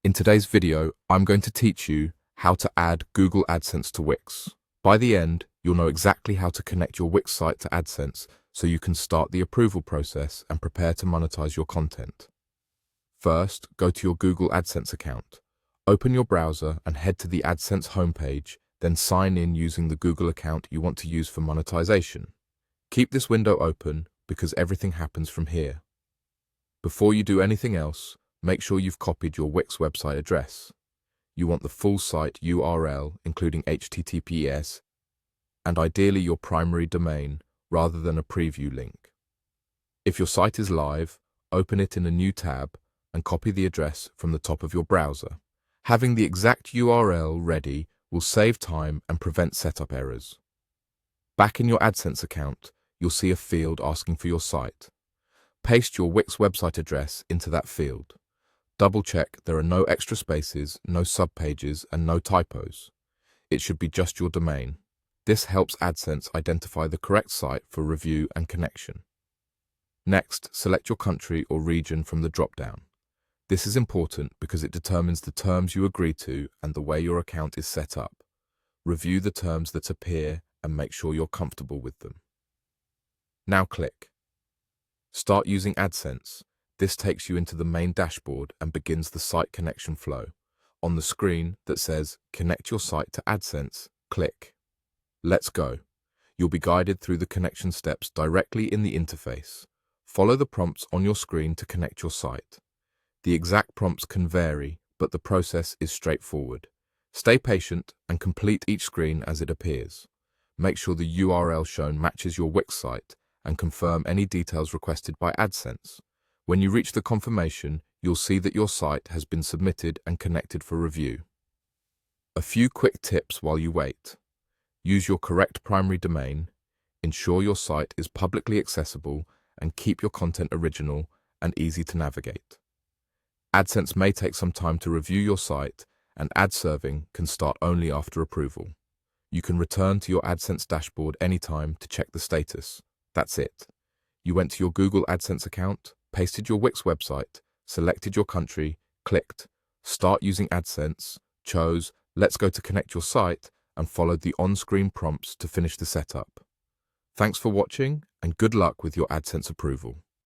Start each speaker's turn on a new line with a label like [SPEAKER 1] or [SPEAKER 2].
[SPEAKER 1] In today's video, I'm going to teach you how to add Google AdSense to Wix. By the end, you'll know exactly how to connect your Wix site to AdSense so you can start the approval process and prepare to monetize your content. First, go to your Google AdSense account. Open your browser and head to the AdSense homepage, then sign in using the Google account you want to use for monetization. Keep this window open because everything happens from here. Before you do anything else, make sure you've copied your Wix website address. You want the full site URL, including HTTPS, and ideally your primary domain, rather than a preview link. If your site is live, open it in a new tab and copy the address from the top of your browser. Having the exact URL ready will save time and prevent setup errors. Back in your AdSense account, you'll see a field asking for your site. Paste your Wix website address into that field. Double-check there are no extra spaces, no subpages, and no typos. It should be just your domain. This helps AdSense identify the correct site for review and connection. Next, select your country or region from the drop-down. This is important because it determines the terms you agree to and the way your account is set up. Review the terms that appear and make sure you're comfortable with them. Now click. Start using AdSense. This takes you into the main dashboard and begins the site connection flow. On the screen that says Connect your site to AdSense, click. Let's go. You'll be guided through the connection steps directly in the interface. Follow the prompts on your screen to connect your site. The exact prompts can vary, but the process is straightforward. Stay patient and complete each screen as it appears. Make sure the URL shown matches your Wix site and confirm any details requested by AdSense. When you reach the confirmation, you'll see that your site has been submitted and connected for review. A few quick tips while you wait. Use your correct primary domain, ensure your site is publicly accessible, and keep your content original and easy to navigate. AdSense may take some time to review your site, and ad serving can start only after approval. You can return to your AdSense dashboard anytime to check the status. That's it. You went to your Google AdSense account, pasted your Wix website, selected your country, clicked Start using AdSense, chose Let's go to connect your site, and followed the on-screen prompts to finish the setup. Thanks for watching, and good luck with your AdSense approval.